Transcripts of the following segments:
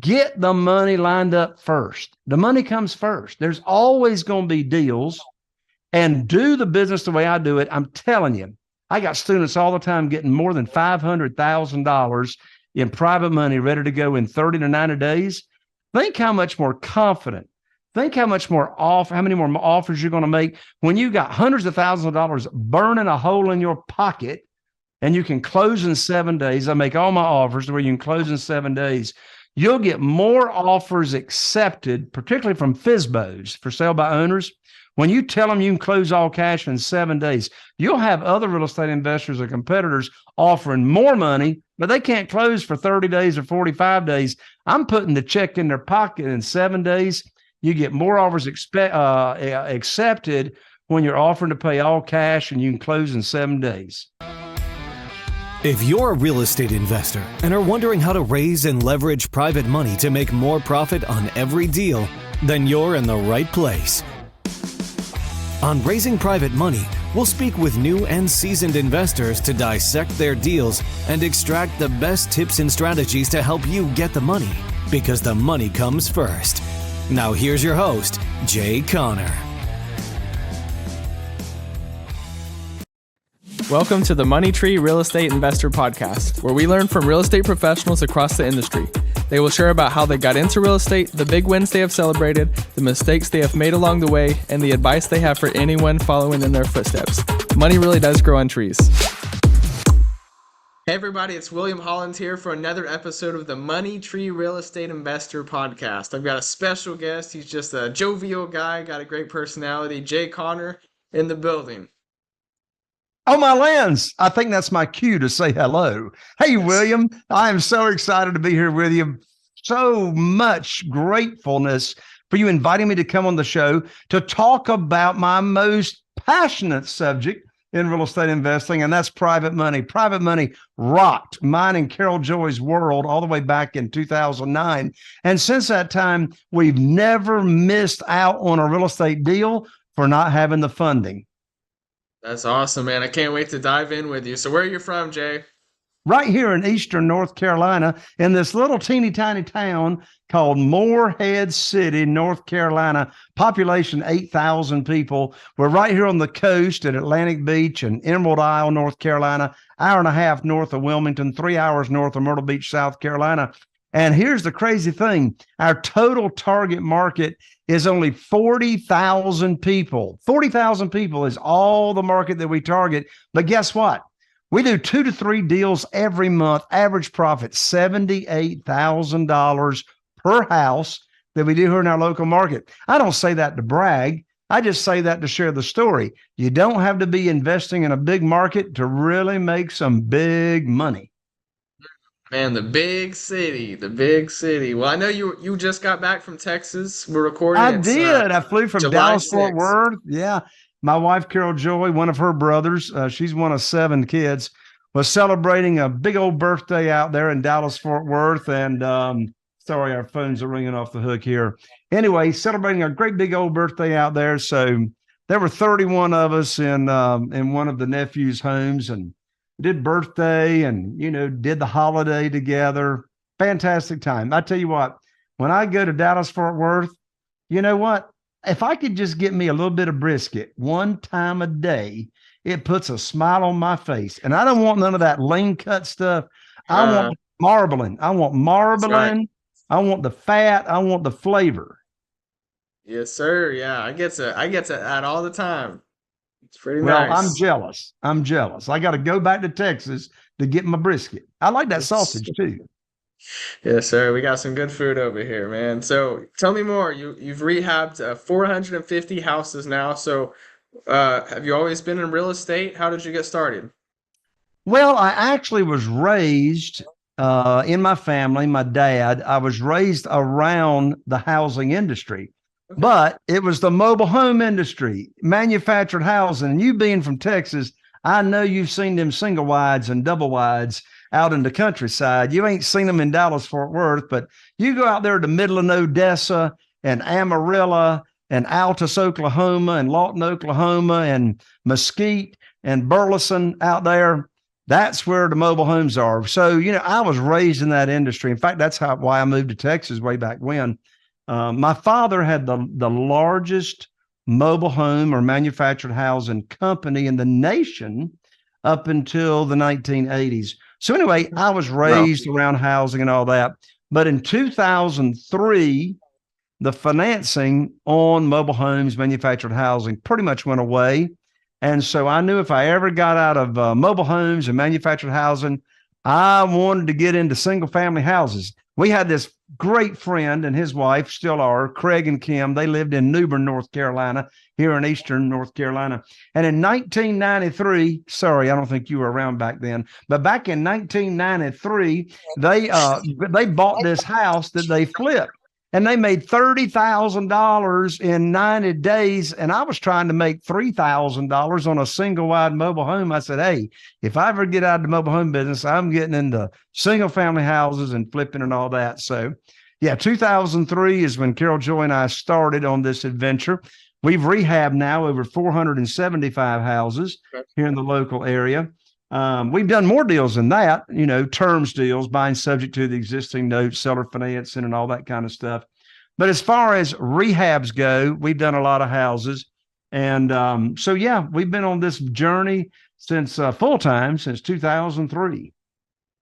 Get the money lined up first. The money comes first. There's always going to be deals, and do the business the way I do it. I'm telling you, I got students all the time getting more than $500,000 in private money ready to go in 30 to 90 days. Think how much more confident, think how much more how many more offers you're going to make when you got hundreds of thousands of dollars burning a hole in your pocket and you can close in 7 days. I make all my offers where you can close in 7 days. You'll get more offers accepted, particularly from FSBOs, for sale by owners. When you tell them you can close all cash in 7 days, you'll have other real estate investors or competitors offering more money, but they can't close for 30 days or 45 days. I'm putting the check in their pocket in 7 days. You get more offers accepted when you're offering to pay all cash and you can close in 7 days. If you're a real estate investor and are wondering how to raise and leverage private money to make more profit on every deal, then you're in the right place. On Raising Private Money, we'll speak with new and seasoned investors to dissect their deals and extract the best tips and strategies to help you get the money, because the money comes first. Now here's your host, Jay Conner. Welcome to the Money Tree Real Estate Investor Podcast, where we learn from real estate professionals across the industry. They will share about how they got into real estate, the big wins they have celebrated, the mistakes they have made along the way, and the advice they have for anyone following in their footsteps. Money really does grow on trees. Hey everybody, it's William Holland here for another episode of the Money Tree Real Estate Investor Podcast. I've got a special guest. He's just a jovial guy, got a great personality, Jay Conner in the building. Oh, my lands. I think that's my cue to say hello. Hey, William, I am so excited to be here with you. So much gratefulness for you inviting me to come on the show to talk about my most passionate subject in real estate investing, and that's private money. Private money rocked mine and Carol Joy's world all the way back in 2009. And since that time, we've never missed out on a real estate deal for not having the funding. That's awesome, man. I can't wait to dive in with you. So where are you from, Jay? Right here in eastern North Carolina, in this little teeny tiny town called Morehead City, North Carolina, population 8,000 people. We're right here on the coast at Atlantic Beach and Emerald Isle, North Carolina, hour and a half north of Wilmington, 3 hours north of Myrtle Beach, South Carolina. And here's the crazy thing. Our total target market is only 40,000 people. 40,000 people is all the market that we target. But guess what? We do 2 to 3 deals every month. Average profit, $78,000 per house that we do here in our local market. I don't say that to brag. I just say that to share the story. You don't have to be investing in a big market to really make some big money. Man, the big city. Well, I know you just got back from Texas. We're recording. I did. I flew from July Dallas, 6th. Fort Worth. Yeah. My wife, Carol Joy, one of her brothers, she's one of 7 kids, was celebrating a big old birthday out there in Dallas, Fort Worth. And sorry, our phones are ringing off the hook here. Anyway, celebrating a great big old birthday out there. So there were 31 of us in one of the nephew's homes, and did birthday and, did the holiday together. Fantastic time. I tell you what, when I go to Dallas, Fort Worth, you know what? If I could just get me a little bit of brisket one time a day, it puts a smile on my face. And I don't want none of that lean cut stuff. I want marbling. I want marbling. Right. I want the fat. I want the flavor. Yes, sir. Yeah, I get to that all the time. It's pretty nice. Well, I'm jealous. I got to go back to Texas to get my brisket. I like that sausage too. Yes, sir. We got some good food over here, man. So tell me more. You've rehabbed 450 houses now. So have you always been in real estate? How did you get started? Well, I actually was raised in my family, my dad. I was raised around the housing industry. Okay. But it was the mobile home industry, manufactured housing. And you being from Texas, I know you've seen them single wides and double wides out in the countryside. You ain't seen them in Dallas, Fort Worth, but you go out there to Midland, Odessa and Amarillo and Altus, Oklahoma and Lawton, Oklahoma and Mesquite and Burleson out there. that's where the mobile homes are. So, I was raised in that industry. In fact, that's why I moved to Texas way back when. My father had the largest mobile home or manufactured housing company in the nation up until the 1980s. So anyway, I was raised around housing and all that. But in 2003, the financing on mobile homes, manufactured housing pretty much went away. And so I knew if I ever got out of mobile homes and manufactured housing, I wanted to get into single family houses. We had this great friend and his wife, still are, Craig and Kim. They lived in New Bern, North Carolina, here in Eastern North Carolina. And in 1993, sorry, I don't think you were around back then, but back in 1993, they bought this house that they flipped. And they made $30,000 in 90 days. And I was trying to make $3,000 on a single wide mobile home. I said, hey, if I ever get out of the mobile home business, I'm getting into single family houses and flipping and all that. So yeah, 2003 is when Carol Joy and I started on this adventure. We've rehabbed now over 475 houses here in the local area. We've done more deals than that, terms deals, buying subject to the existing notes, seller financing, and all that kind of stuff. But as far as rehabs go, we've done a lot of houses. And so, yeah, we've been on this journey since full time since 2003.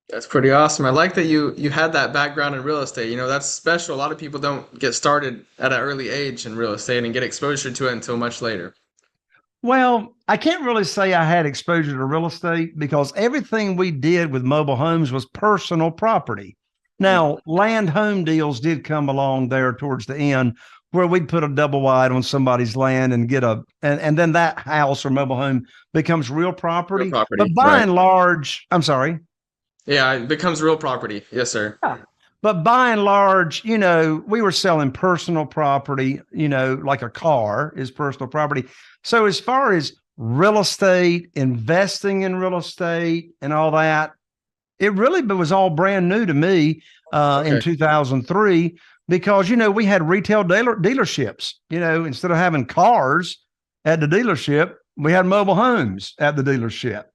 That's pretty awesome. I like that you had that background in real estate. That's special. A lot of people don't get started at an early age in real estate and get exposure to it until much later. Well, I can't really say I had exposure to real estate because everything we did with mobile homes was personal property. Now, land home deals did come along there towards the end where we'd put a double wide on somebody's land and get and then that house or mobile home becomes real property. But by and large, I'm sorry. Yeah, it becomes real property. Yes, sir. Yeah. But by and large, we were selling personal property, like a car is personal property. So as far as real estate, investing in real estate and all that, it really was all brand new to me in 2003 because, we had retail dealerships, instead of having cars at the dealership, we had mobile homes at the dealership,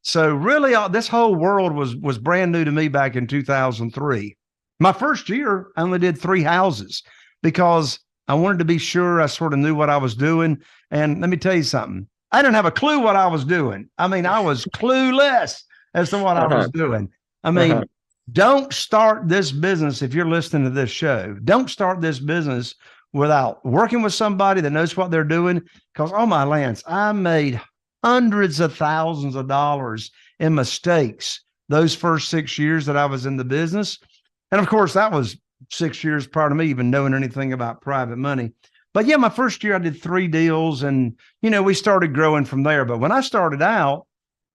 So really this whole world was brand new to me back in 2003. My first year, I only did 3 houses because I wanted to be sure I sort of knew what I was doing. And let me tell you something. I didn't have a clue what I was doing. I mean, I was clueless as to what I was doing. I mean, don't start this business if you're listening to this show. Don't start this business without working with somebody that knows what they're doing. Because, oh my lands, I made hundreds of thousands of dollars in mistakes those first 6 years that I was in the business. And of course, that was 6 years prior to me even knowing anything about private money. But yeah, my first year I did 3 deals and, we started growing from there. But when I started out,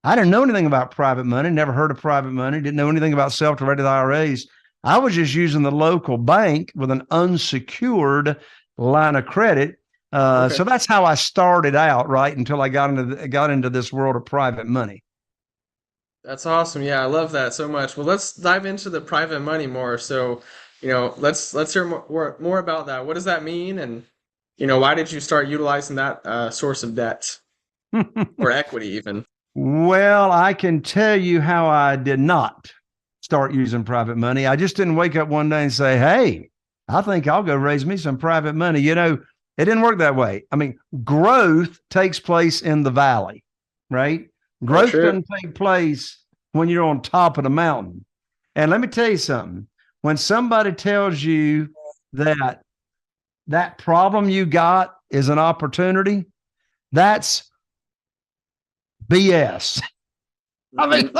I didn't know anything about private money, never heard of private money, didn't know anything about self-directed IRAs. I was just using the local bank with an unsecured line of credit. So that's how I started out, right? Until I got into this world of private money. That's awesome. Yeah, I love that so much. Well, let's dive into the private money more. So, let's hear more about that. What does that mean? And, why did you start utilizing that source of debt or equity even? Well, I can tell you how I did not start using private money. I just didn't wake up one day and say, hey, I think I'll go raise me some private money. It didn't work that way. I mean, growth takes place in the valley, right? Growth doesn't take place when you're on top of the mountain. And let me tell you something. When somebody tells you that problem you got is an opportunity, that's BS. I mean,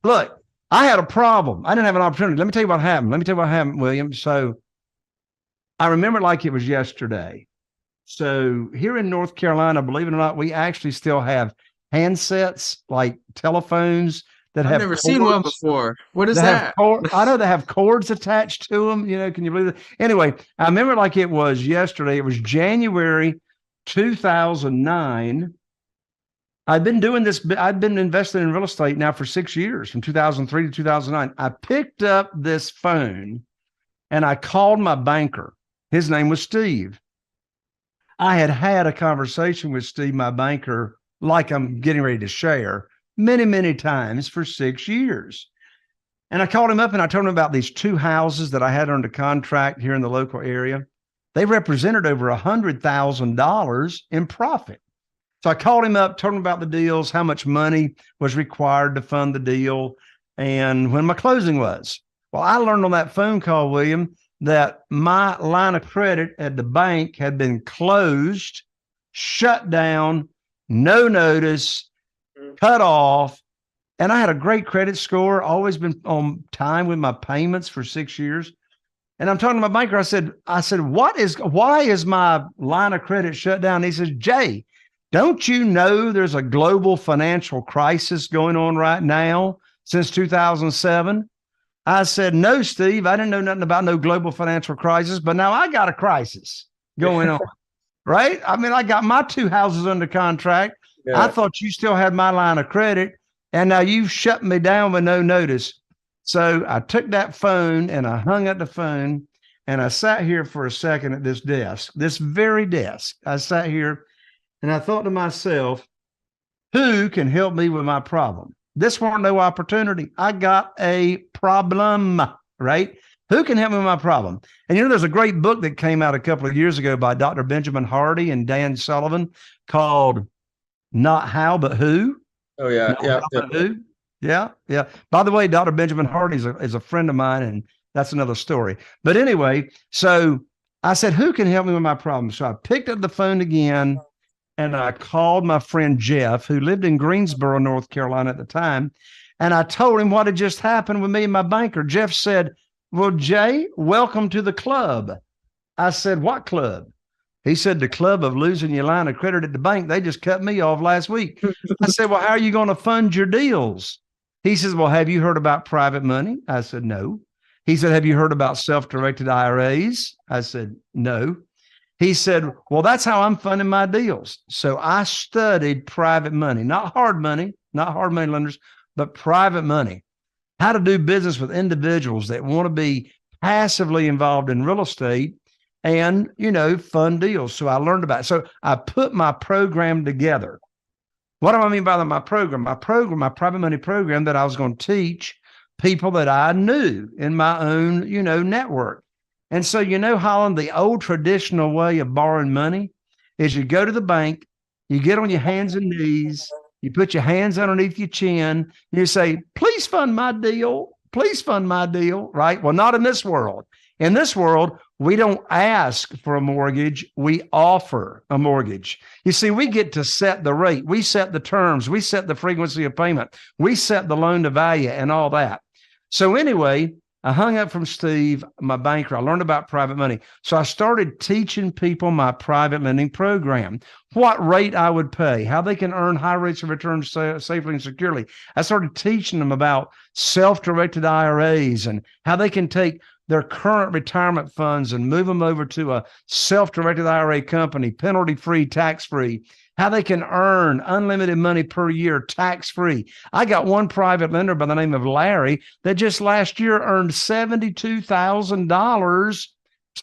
look, I had a problem. I didn't have an opportunity. Let me tell you what happened. William. So I remember like it was yesterday. So here in North Carolina, believe it or not, we actually still have handsets like telephones that I've never seen one before. What is that? I know they have cords attached to them. Can you believe it? Anyway, I remember like it was yesterday. It was January 2009. I've been doing this. I've been investing in real estate now for 6 years, from 2003 to 2009. I picked up this phone and I called my banker. His name was Steve. I had a conversation with Steve, my banker, like I'm getting ready to share many, many times for 6 years. And I called him up and I told him about these 2 houses that I had under contract here in the local area. They represented over $100,000 in profit. So I called him up, told him about the deals, how much money was required to fund the deal, and when my closing was. Well, I learned on that phone call, William, that my line of credit at the bank had been closed, shut down, no notice, cut off. And I had a great credit score, always been on time with my payments for 6 years. And I'm talking to my banker. I said, why is my line of credit shut down? He says, Jay, don't you know there's a global financial crisis going on right now since 2007? I said, no, Steve, I didn't know nothing about no global financial crisis, but now I got a crisis going on, right? I mean, I got my 2 houses under contract. Yeah. I thought you still had my line of credit, and now you've shut me down with no notice. So I took that phone and I hung up the phone, and I sat here for a second at this desk, this very desk. I sat here and I thought to myself, who can help me with my problem? This weren't no opportunity. I got a problem, right? Who can help me with my problem? And there's a great book that came out a couple of years ago by Dr. Benjamin Hardy and Dan Sullivan called Not How, But Who. Oh, yeah. Who? Yeah. By the way, Dr. Benjamin Hardy is a friend of mine, and that's another story. But anyway, so I said, who can help me with my problem? So I picked up the phone again, and I called my friend Jeff, who lived in Greensboro, North Carolina at the time, and I told him what had just happened with me and my banker. Jeff said, well, Jay, welcome to the club. I said, what club? He said, the club of losing your line of credit at the bank. They just cut me off last week. I said, well, how are you going to fund your deals? He says, well, have you heard about private money? I said, no. He said, have you heard about self-directed IRAs? I said, no. He said, well, that's how I'm funding my deals. So I studied private money, not hard money lenders, but private money, how to do business with individuals that want to be passively involved in real estate and, fund deals. So I learned about it. So I put my program together. What do I mean by my program? My private money program that I was going to teach people that I knew in my own, network. And so, Holland, the old traditional way of borrowing money is you go to the bank, you get on your hands and knees, you put your hands underneath your chin, and you say, please fund my deal, right? Well, not in this world. In this world, we don't ask for a mortgage, we offer a mortgage. You see, we get to set the rate, we set the terms, we set the frequency of payment, we set the loan to value and all that. So anyway, I hung up from Steve, my banker. I learned about private money. So I started teaching people my private lending program, what rate I would pay, how they can earn high rates of return safely and securely. I started teaching them about self-directed IRAs and how they can take their current retirement funds and move them over to a self-directed IRA company, penalty-free, tax-free, how they can earn unlimited money per year, tax-free. I got one private lender by the name of Larry that just last year earned $72,000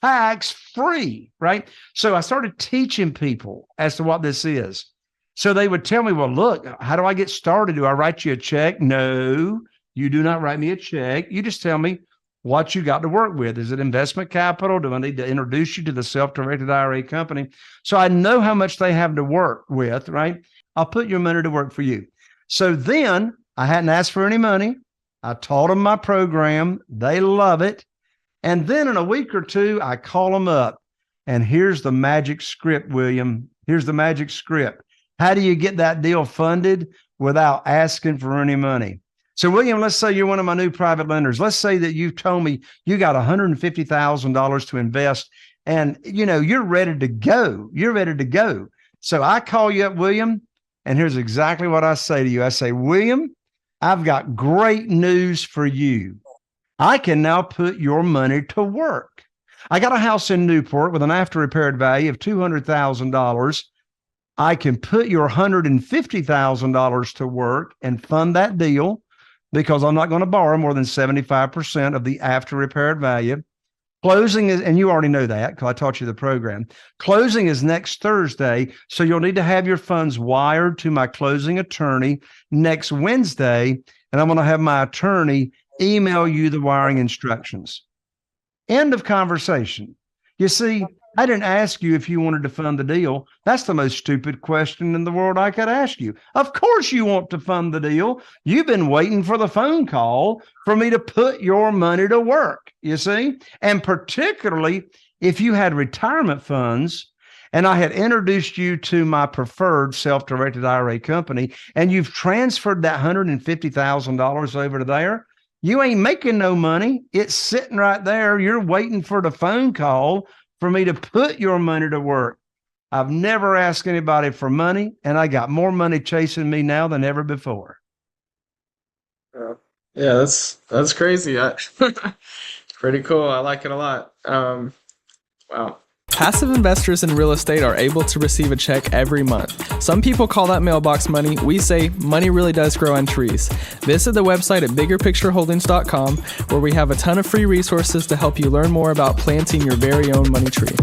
tax-free, right? So I started teaching people as to what this is. So they would tell me, well, look, how do I get started? Do I write you a check? No, you do not write me a check. You just tell me what you got to work with. Is it investment capital? Do I need to introduce you to the self-directed IRA company? So I know how much they have to work with, right? I'll put your money to work for you. So then I hadn't asked for any money. I taught them my program. They love it. And then in a week or two, I call them up. And here's the magic script, William. Here's the magic script. How do you get that deal funded without asking for any money? So, William, let's say you're one of my new private lenders. Let's say that you've told me you got $150,000 to invest and, you're ready to go. You're ready to go. So I call you up, William, and here's exactly what I say to you. I say, William, I've got great news for you. I can now put your money to work. I got a house in Newport with an after repaired value of $200,000. I can put your $150,000 to work and fund that deal, because I'm not going to borrow more than 75% of the after repaired value. Closing is, and you already know that because I taught you the program. Closing is next Thursday. So you'll need to have your funds wired to my closing attorney next Wednesday. And I'm going to have my attorney email you the wiring instructions. End of conversation. You see, I didn't ask you if you wanted to fund the deal. That's the most stupid question in the world I could ask you. Of course you want to fund the deal. You've been waiting for the phone call for me to put your money to work, you see? And particularly if you had retirement funds and I had introduced you to my preferred self-directed IRA company and you've transferred that $150,000 over to there, you ain't making no money. It's sitting right there. You're waiting for the phone call for me to put your money to work. I've never asked anybody for money, and I got more money chasing me now than ever before. Yeah, that's crazy. Pretty cool. I like it a lot. Wow. Passive investors in real estate are able to receive a check every month. Some people call that mailbox money. We say money really does grow on trees. Visit the website at biggerpictureholdings.com, where we have a ton of free resources to help you learn more about planting your very own money tree.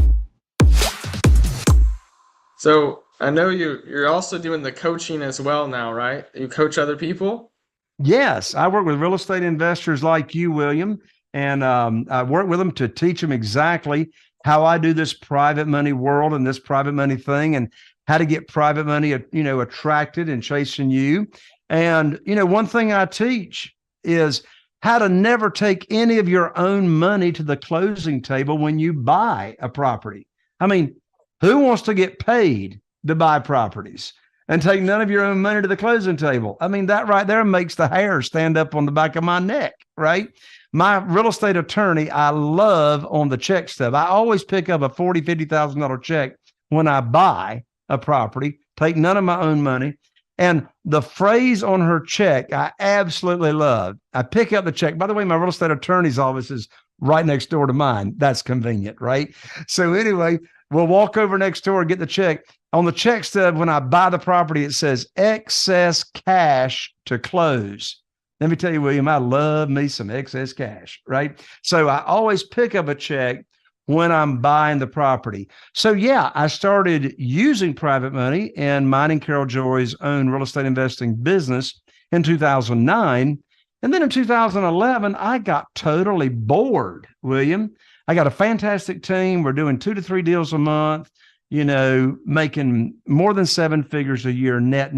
So I know you're also doing the coaching as well now, right? You coach other people? Yes, I work with real estate investors like you, William, and I work with them to teach them exactly how I do this private money world and this private money thing and how to get private money, attracted and chasing you. And, one thing I teach is how to never take any of your own money to the closing table when you buy a property. I mean, who wants to get paid to buy properties and take none of your own money to the closing table? I mean, that right there makes the hair stand up on the back of my neck, right? My real estate attorney, I love on the check stub. I always pick up a $40,000, $50,000 check when I buy a property, take none of my own money. And the phrase on her check, I absolutely love. I pick up the check. By the way, my real estate attorney's office is right next door to mine. That's convenient, right? So anyway, we'll walk over next door and get the check. On the check stub, when I buy the property, it says excess cash to close. Let me tell you, William, I love me some excess cash, right? So I always pick up a check when I'm buying the property. So yeah, I started using private money in mine and Carol Joy's own real estate investing business in 2009. And then in 2011, I got totally bored, William. I got a fantastic team. We're doing 2 to 3 deals a month, making more than 7 figures a year, net.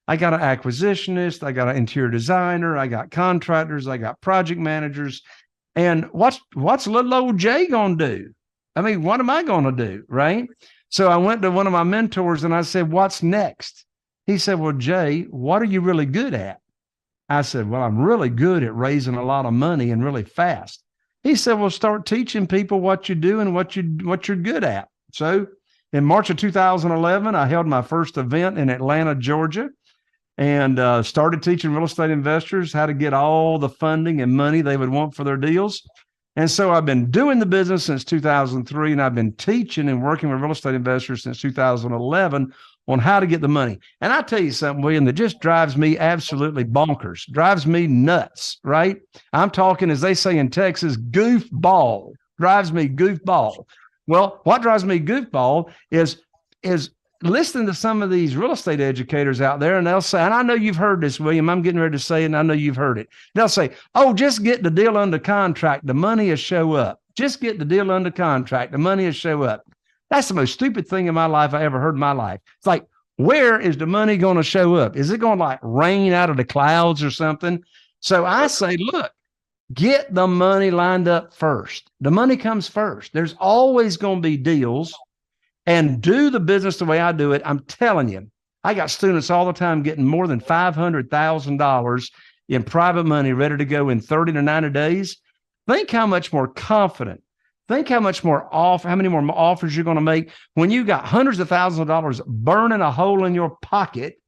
I got an acquisitionist, I got an interior designer, I got contractors, I got project managers. And what's little old Jay gonna do? I mean, what am I gonna do, right? So I went to one of my mentors and I said, what's next? He said, well, Jay, what are you really good at? I said, well, I'm really good at raising a lot of money and really fast. He said, well, start teaching people what you do and what you're good at. So in March of 2011, I held my first event in Atlanta, Georgia, and started teaching real estate investors how to get all the funding and money they would want for their deals. And so I've been doing the business since 2003, and I've been teaching and working with real estate investors since 2011 on how to get the money. And I tell you something, William, that just drives me absolutely bonkers, drives me nuts, right? I'm talking, as they say in Texas, goofball, drives me goofball. Well, what drives me goofball is listening to some of these real estate educators out there, and they'll say, and I know you've heard this, William, I'm getting ready to say it, and I know you've heard it. They'll say, oh, just get the deal under contract, the money will show up. Just get the deal under contract, the money will show up. That's the most stupid thing in my life I ever heard in my life. It's like, where is the money going to show up? Is it going to like rain out of the clouds or something? So I say, look, get the money lined up first. The money comes first. There's always going to be deals. And do the business the way I do it. I'm telling you, I got students all the time getting more than $500,000 in private money ready to go in 30 to 90 days. Think how much more confident, think how much more how many more offers you're going to make when you got hundreds of thousands of dollars burning a hole in your pocket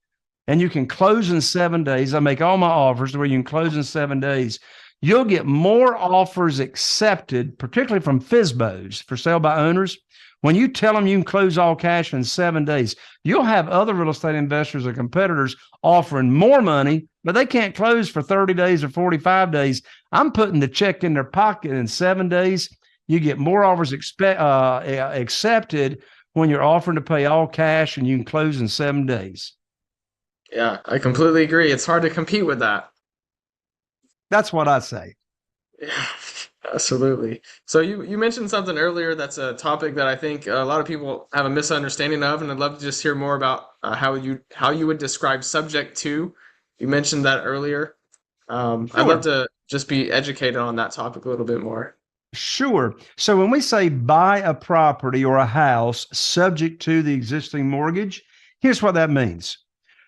and you can close in 7 days. I make all my offers where you can close in 7 days. You'll get more offers accepted, particularly from FSBOs, for sale by owners. When you tell them you can close all cash in 7 days, you'll have other real estate investors or competitors offering more money, but they can't close for 30 days or 45 days. I'm putting the check in their pocket in 7 days. You get more offers accepted when you're offering to pay all cash and you can close in 7 days. Yeah, I completely agree. It's hard to compete with that. That's what I say. Yeah, absolutely. So you mentioned something earlier that's a topic that I think a lot of people have a misunderstanding of, and I'd love to just hear more about how you would describe subject to. You mentioned that earlier. I'd love to just be educated on that topic a little bit more. Sure. So when we say buy a property or a house subject to the existing mortgage, here's what that means.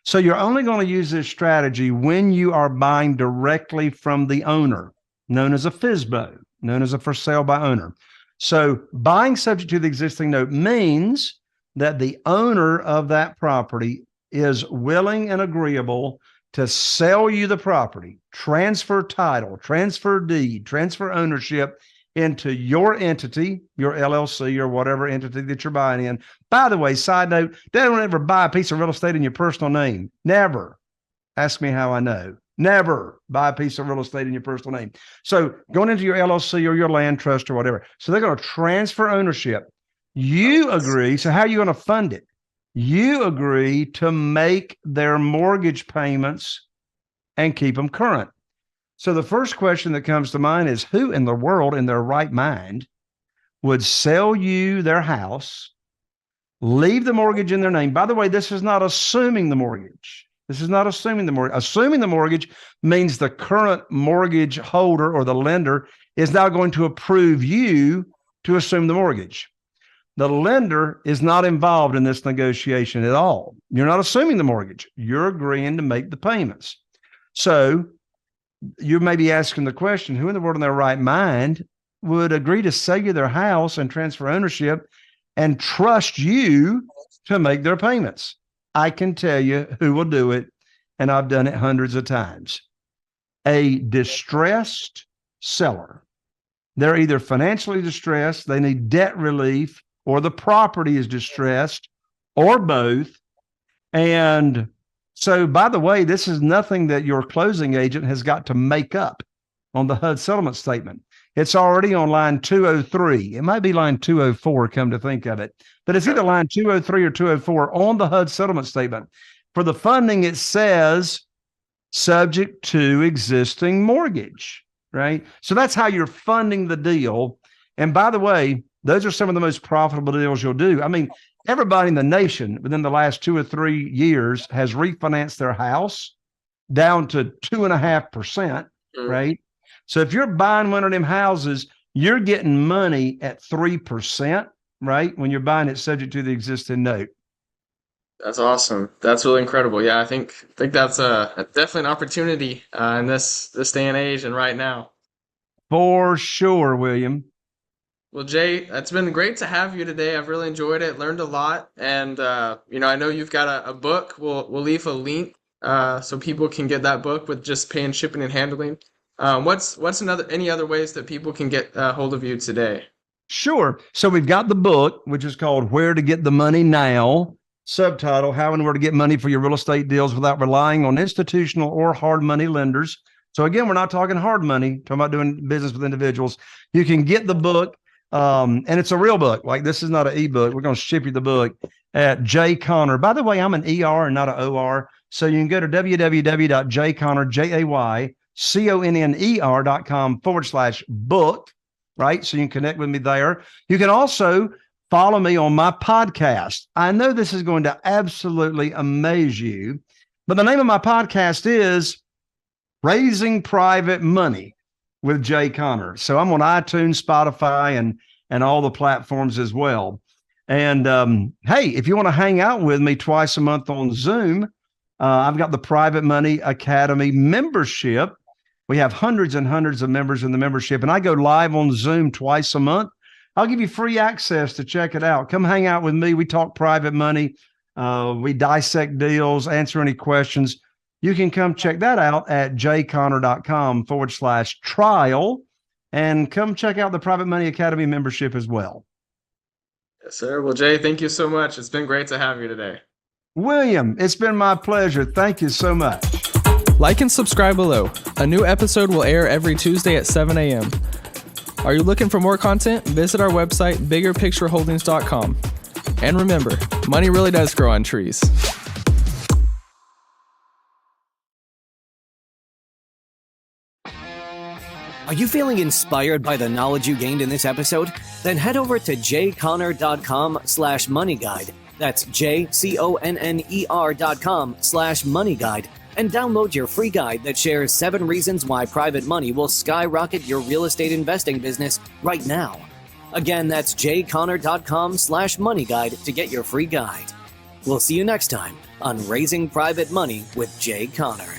So you're only going to use this strategy when you are buying directly from the owner, known as a FSBO, known as a for sale by owner. So buying subject to the existing note means that the owner of that property is willing and agreeable to sell you the property, transfer title, transfer deed, transfer ownership into your entity, your LLC or whatever entity that you're buying in. By the way, side note, don't ever buy a piece of real estate in your personal name. Never. Ask me how I know. Never buy a piece of real estate in your personal name. So going into your LLC or your land trust or whatever. So they're going to transfer ownership. You agree. So how are you going to fund it? You agree to make their mortgage payments and keep them current. So the first question that comes to mind is, who in the world in their right mind would sell you their house, leave the mortgage in their name? By the way, this is not assuming the mortgage. This is not assuming the mortgage. Assuming the mortgage means the current mortgage holder or the lender is now going to approve you to assume the mortgage. The lender is not involved in this negotiation at all. You're not assuming the mortgage. You're agreeing to make the payments. So you may be asking the question, who in the world in their right mind would agree to sell you their house and transfer ownership and trust you to make their payments? I can tell you who will do it, and I've done it hundreds of times. A distressed seller. They're either financially distressed, they need debt relief, or the property is distressed, or both. And so, by the way, this is nothing that your closing agent has got to make up on the HUD settlement statement. It's already on line 203. It might be line 204, come to think of it. But it's either line 203 or 204 on the HUD settlement statement. For the funding, it says subject to existing mortgage, right? So that's how you're funding the deal. And by the way, those are some of the most profitable deals you'll do. I mean, everybody in the nation within the last 2 or 3 years has refinanced their house down to 2.5%, right? So if you're buying one of them houses, you're getting money at 3%, right? When you're buying it subject to the existing note. That's awesome. That's really incredible. Yeah, I think that's definitely an opportunity in this day and age and right now. For sure, William. Well, Jay, it's been great to have you today. I've really enjoyed it, learned a lot, and I know you've got a book. We'll leave a link so people can get that book with just paying shipping and handling. What's any other ways that people can get hold of you today? Sure. So we've got the book, which is called Where to Get the Money Now. Subtitle: How and Where to Get Money for Your Real Estate Deals Without Relying on Institutional or Hard Money Lenders. So again, we're not talking hard money, talking about doing business with individuals. You can get the book. And it's a real book. Like, this is not an ebook. We're going to ship you the book at J Connor. By the way, I'm an ER and not an OR. So you can go to www.jconner.com/book, right? So you can connect with me there. You can also follow me on my podcast. I know this is going to absolutely amaze you, but the name of my podcast is Raising Private Money with Jay Connor. So I'm on iTunes, Spotify, and all the platforms as well. And hey, if you want to hang out with me twice a month on Zoom, I've got the Private Money Academy membership. We have hundreds and hundreds of members in the membership, and I go live on Zoom twice a month. I'll give you free access to check it out. Come hang out with me. We talk private money. We dissect deals, answer any questions. You can come check that out at jconnor.com/trial and come check out the Private Money Academy membership as well. Yes, sir. Well, Jay, thank you so much. It's been great to have you today. William, it's been my pleasure. Thank you so much. Like and subscribe below. A new episode will air every Tuesday at 7 a.m. Are you looking for more content? Visit our website, biggerpictureholdings.com. And remember, money really does grow on trees. Are you feeling inspired by the knowledge you gained in this episode? Then head over to jconner.com/moneyguide. That's jconner.com/moneyguide and download your free guide that shares 7 reasons why private money will skyrocket your real estate investing business right now. Again, that's jconner.com/moneyguide to get your free guide. We'll see you next time on Raising Private Money with Jay Conner.